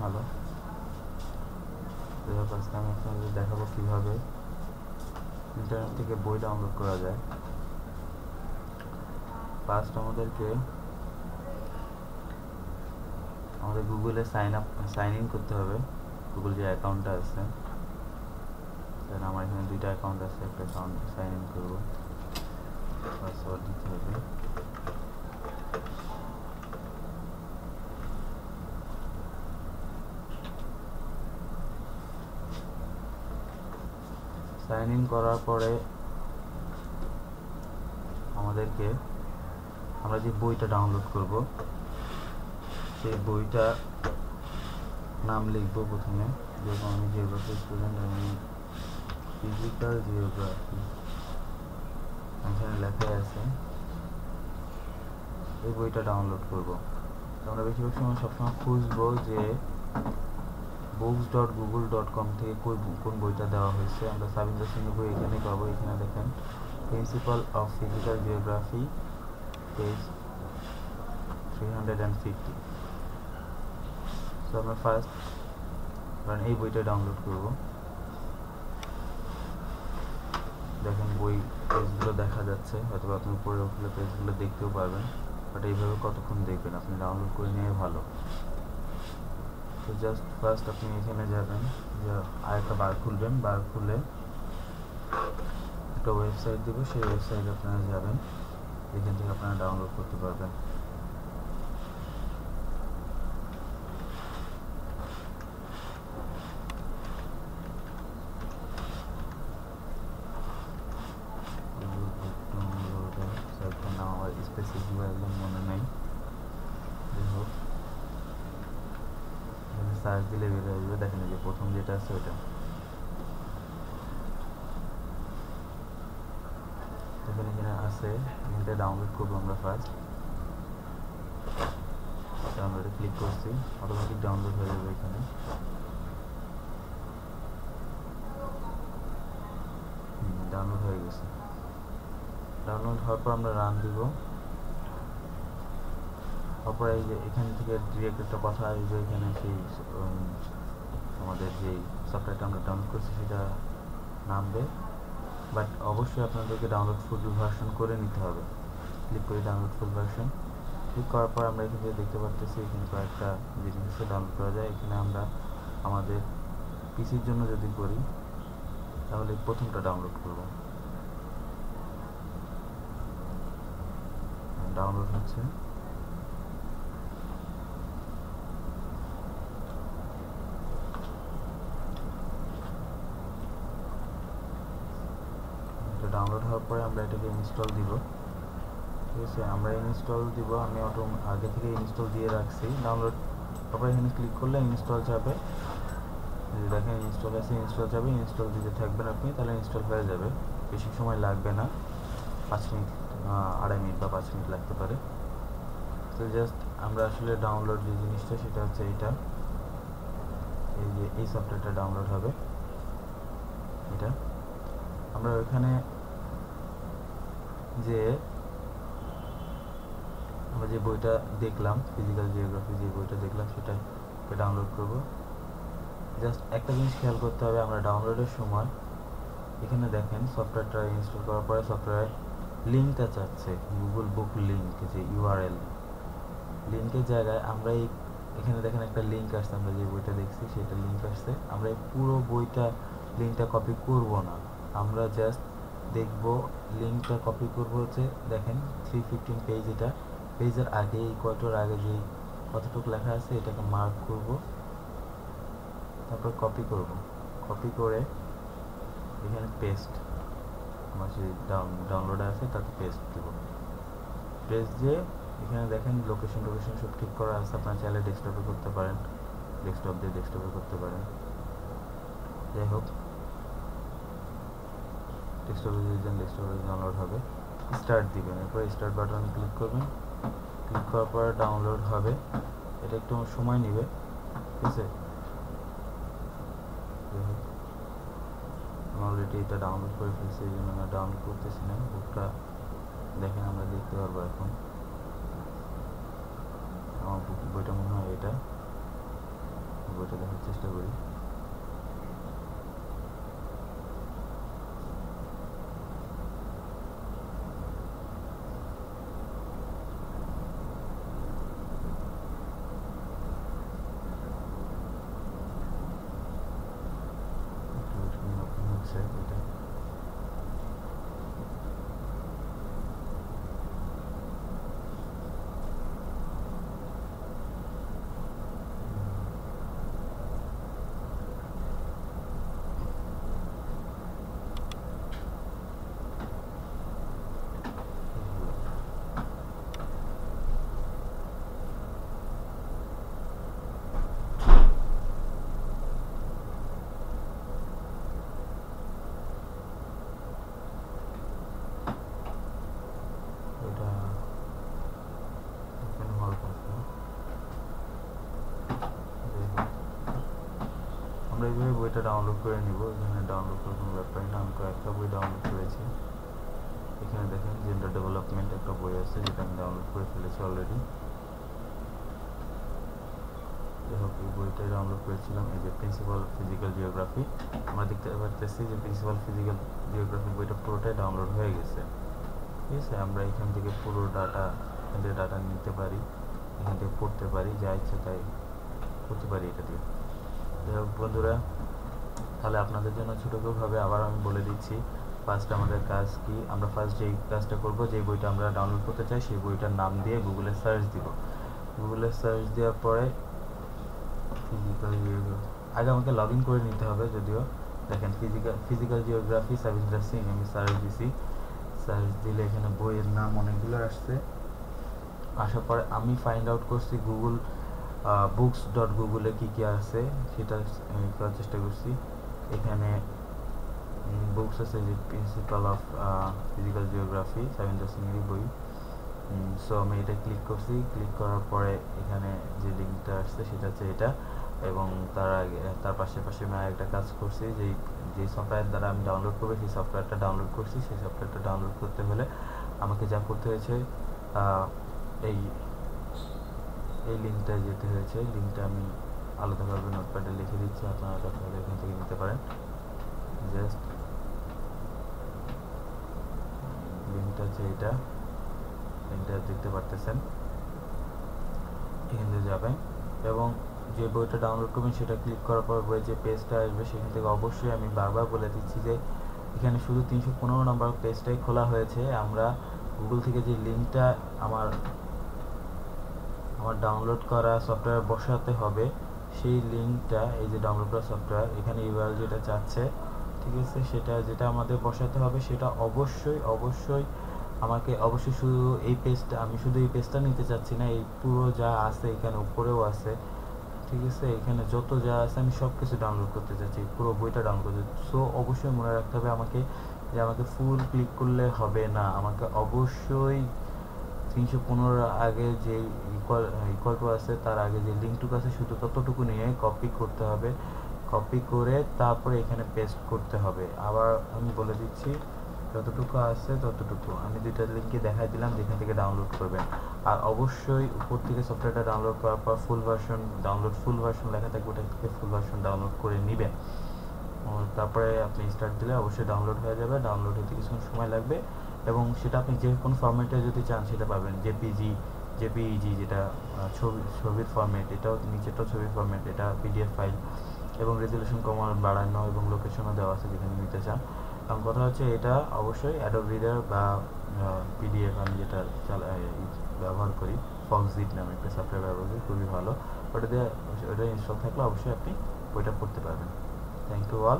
ভালো। আজকে আমি আপনাদের দেখাবো কীভাবে ইন্টারনেট থেকে বই ডাউনলোড করা যায়। ফার্স্ট আমাদের গুগলে সাইন ইন করতে হবে। গুগল যে অ্যাকাউন্টটা আছে, আমার এখানে 2টা অ্যাকাউন্ট আছে, একটা অ্যাকাউন্ট সাইন ইন করবো, পাসওয়ার্ড দিতে হবে। সাইন ইন করার পরে আমরা যে বইটা ডাউনলোড করব সেই বইটা নাম লিখবো প্রথমে। যেরকম আমি জিওগ্রাফি স্টুডেন্ট, আমি ফিজিক্যাল জিওগ্রাফি এখানে লেখা আছে, এই বইটা ডাউনলোড করব। আমরা বেশিরভাগ সময় সবসময় খুঁজবো যে books.google.com থেকে কোন বইটা দেওয়া হয়েছে। আমরা সাবিন্দর সিংহ বই এখানে পাবো। এখানে দেখেন principal of physical geography, page 350। তো আমরা ফার্স্ট এই বইটা ডাউনলোড করব। দেখেন বই পেজগুলো দেখা যাচ্ছে, হয়তো আপনি উপরে উঠলে পেজগুলো দেখতেও পারবেন, বাট এইভাবে কতক্ষণ দেখবেন, আপনি ডাউনলোড করে নিয়ে ভালো। তো জাস্ট ফার্স্ট আপনি এখানে যাবেন, যে আরেকটা বার খুলবেন, বার খুলে একটা ওয়েবসাইট দেবো, সেই ওয়েবসাইটে আপনারা যাবেন, এখান থেকে আপনারা ডাউনলোড করতে পারবেন। মনে নেই, সার্চ দিলে বের হয়ে যাবে। দেখেন যে প্রথম যেটা আছে ওটা, দেখেন এখানে আছে, এখানটা ডাউনলোড করবো আমরা ফার্স্ট। ডাউনলোডে ক্লিক করছি, অটোমেটিক ডাউনলোড হয়ে যাবে। এখানে ডাউনলোড হয়ে গেছে। ডাউনলোড হওয়ার পর আমরা রান দিব। তারপরে এই যে এখান থেকে ডিরেক্ট একটা কথা আসবে, এখানে সেই আমাদের যেই সফটওয়্যারটা আমরা ডাউনলোড করছি সেটা নামবে, বাট অবশ্যই আপনাদেরকে ডাউনলোড ফুল ভার্সন করে নিতে হবে। ক্লিক করে ডাউনলোড ফুল ভার্সন ক্লিক করার পর আমরা এখানে দেখতে পাচ্ছি এখানে কয়েকটা জিনিস ডাউনলোড করা যায়। এখানে আমরা আমাদের পিসির জন্য যদি করি তাহলে প্রথমটা ডাউনলোড করব। ডাউনলোড হচ্ছে, ডাউনলোড হওয়ার পরে আমরা এটাকে ইনস্টল দিব। ঠিক আছে, আমরা ইনস্টল দিব, আমি আগে থেকে ইনস্টল দিয়ে রাখছি। ডাউনলোড তারপরে এখানে ক্লিক করলে ইনস্টল যাবে, দেখেন ইনস্টল আছে, ইনস্টল যাবে। ইনস্টল দিতে থাকবেন আপনি, তাহলে ইনস্টল হয়ে যাবে, বেশি সময় লাগবে না, 5 মিনিট, 2.5 মিনিট বা 5 মিনিট লাগতে পারে। তো জাস্ট আমরা আসলে ডাউনলোড যে জিনিসটা সেটা হচ্ছে এইটা, এই যে এই সফটওয়্যারটা ডাউনলোড হবে। এটা আমরা ওইখানে যে আমরা যে বইটা দেখলাম, ফিজিক্যাল জিওগ্রাফি যে বইটা দেখলাম সেটাকে ডাউনলোড করব। জাস্ট একটা জিনিস খেয়াল করতে হবে, আমরা ডাউনলোডের সময় এখানে দেখেন সফটওয়্যারটা ইনস্টল করার পরে সফটওয়্যার লিঙ্কটা চাচ্ছে, গুগল বুক লিঙ্ক, যে ইউআরএল লিঙ্কের জায়গায় আমরা এখানে দেখেন একটা লিঙ্ক আসছে, আমরা যে বইটা দেখছি সেটা লিঙ্ক আসছে। আমরা এই পুরো বইটা লিঙ্কটা কপি করব না, আমরা জাস্ট দেখব লিঙ্কটা কপি করব হচ্ছে দেখেন 315 পেজ, এটা পেজের আগে এই কয়টার আগে যে কতটুকু লেখা আছে এটাকে মার্ক করব, তারপর কপি করব। কপি করে এখানে পেস্ট, আমার যে ডাউনলোডে আছে তাতে পেস্ট দেব। পেস্ট দিয়ে এখানে দেখেন লোকেশন সব ঠিক করা আছে, আপনার চাইলে ডেস্কটপে করতে পারেন, ডেস্কটপে করতে পারেন। যাই হোক, ডেস্কটপে যদি যান ডেস্কটপে ডাউনলোড হবে। স্টার্ট দিবেন, এরপর স্টার্ট বাটন ক্লিক করবেন, ক্লিক করার পর ডাউনলোড হবে। এটা একটু সময় নেবে, ঠিক আছে। অলরেডি এটা ডাউনলোড করে ফেলছি, এই জন্য আমরা ডাউনলোড করতেছি না। বুকটা দেখেন আমরা দেখতে পারবো এখন। আমার বইটা মনে হয় এটা একটা দেখার চেষ্টা করি। এটা আমরা এইভাবে বইটা ডাউনলোড করে নিব। এখানে ডাউনলোড করার কোনো ব্যাপার না, আমি কয়েকটা বই ডাউনলোড করেছি। এখানে দেখেন জেন্ডার ডেভেলপমেন্ট একটা বই আছে যেটা আমি ডাউনলোড করে ফেলেছি অলরেডি। যাই হোক, এই বইটা ডাউনলোড করেছিলাম। এই যে প্রিন্সিপাল ফিজিক্যাল জিওগ্রাফি, আমরা দেখতে পারতেছি যে প্রিন্সিপাল ফিজিক্যাল জিওগ্রাফি বইটা পুরোটাই ডাউনলোড হয়ে গেছে। ঠিক আছে, আমরা এখান থেকে পুরো ডাটা নিতে পারি, এখান থেকে পড়তে পারি, যা ইচ্ছা তাই করতে পারি এটা দিয়ে। যাই হোক বন্ধুরা, তাহলে আপনাদের জন্য ছোটোভাবে আবার আমি বলে দিচ্ছি ফার্স্ট আমাদের কাজ কি। আমরা ফার্স্ট যেই কাজটা করব, যে বইটা আমরা ডাউনলোড করতে চাই সেই বইটার নাম দিয়ে গুগলে সার্চ দিব। গুগলে সার্চ দেওয়ার পরে আগে আমাকে লগ ইন করে নিতে হবে। যদিও দেখেন ফিজিক্যাল জিওগ্রাফি সাবিন্দ্রা সিং আমি সার্চ দিছি। সার্চ দিলে এখানে বইয়ের নাম অনেকগুলো আসছে। আসার পরে আমি ফাইন্ড আউট করছি গুগল books.google কি কি আছে সেটা করার চেষ্টা করছি। এখানে বুকস আছে যে প্রিন্সিপাল অফ ফিজিক্যাল জিওগ্রাফি সাবিন্দ্রা সিংয়ের বই। সো আমি এটা ক্লিক করছি। ক্লিক করার পরে এখানে যে লিঙ্কটা আসছে সেটা হচ্ছে এটা, এবং তার পাশাপাশি আমি আরেকটা কাজ করছি, যে সফটওয়্যার দ্বারা আমি ডাউনলোড করবো সেই সফটওয়্যারটা ডাউনলোড করছি। সেই সফটওয়্যারটা ডাউনলোড করতে হলে আমাকে যা করতে হয়েছে, এই লিঙ্কটা যেতে হয়েছে। লিঙ্কটা আমি আলাদাভাবে নোটপ্যাডে লিখে দিচ্ছি, আপনারা তাহলে এখান থেকে নিতে পারেন। জাস্ট লিঙ্কটা হচ্ছে এটা, লিঙ্কটা দেখতে পারতেছেন। এখান থেকে যাবেন এবং যে বইটা ডাউনলোড করবেন সেটা ক্লিক করার পর বই যে পেজটা আসবে সেখান থেকে অবশ্যই আমি বারবার বলে দিচ্ছি যে এখানে শুধু 315 নম্বর পেজটাই খোলা হয়েছে। আমরা গুগল থেকে যে লিঙ্কটা আমার ডাউনলোড করা সফটওয়্যার বসাতে হবে, সেই লিঙ্কটা এই যে ডাউনলোড করা সফটওয়্যার এখানে ইউআরএল যেটা চাচ্ছে, ঠিক আছে, সেটা যেটা আমাদের বসাতে হবে সেটা অবশ্যই আমাকে শুধু এই পেজটা, আমি শুধু এই পেজটা নিতে চাচ্ছি না, এই পুরো যা আছে এখানে উপরেও আছে, ঠিক আছে, এখানে যত যা আছে আমি সব কিছু ডাউনলোড করতে চাচ্ছি, পুরো বইটা ডাউনলোড করতে। সো অবশ্যই মনে রাখতে হবে আমাকে ফুল ক্লিক করলে হবে না, আমাকে অবশ্যই 315 আগে যে ইকুয়াল টু আছে তার আগে যে লিঙ্কটুকু আছে শুধু ততটুকু নিয়ে কপি করতে হবে। কপি করে তারপরে এখানে পেস্ট করতে হবে। আবার আমি বলে দিচ্ছি, যতটুকু আছে ততটুকু আমি দুইটা লিঙ্কে দেখাই দিলাম যেখান থেকে ডাউনলোড করবেন। আর অবশ্যই উপর থেকে সফটওয়্যারটা ডাউনলোড করার পর ফুল ভার্সন লেখা থাকবে, ওটা থেকে ফুল ভার্সন ডাউনলোড করে নেবেন। তারপরে আপনি স্টার্ট দিলে অবশ্যই ডাউনলোড হয়ে যাবে। ডাউনলোড হতে কিছুক্ষণ সময় লাগবে এবং সেটা আপনি যে কোনো ফরম্যাটে যদি চান সেটা পাবেন। জেপিইজি যেটা ছবির ফরম্যাট, এটাও নিচেটাও ছবির ফরম্যাট, এটা পিডিএফ ফাইল এবং রেজুলেশন কমানো বাড়ানো এবং লোকেশনও দেওয়া আছে যেখানে নিতে চান। এবং কথা হচ্ছে এটা অবশ্যই অ্যাডোব রিডার বা পিডিএফ আমি যেটা ব্যবহার করি, ফক্সজিট নামে একটা সফটওয়্যার ব্যবহার করি, খুবই ভালো। ওটা ইনস্টল থাকলে অবশ্যই আপনি ওইটা পড়তে পারবেন। Thank you all.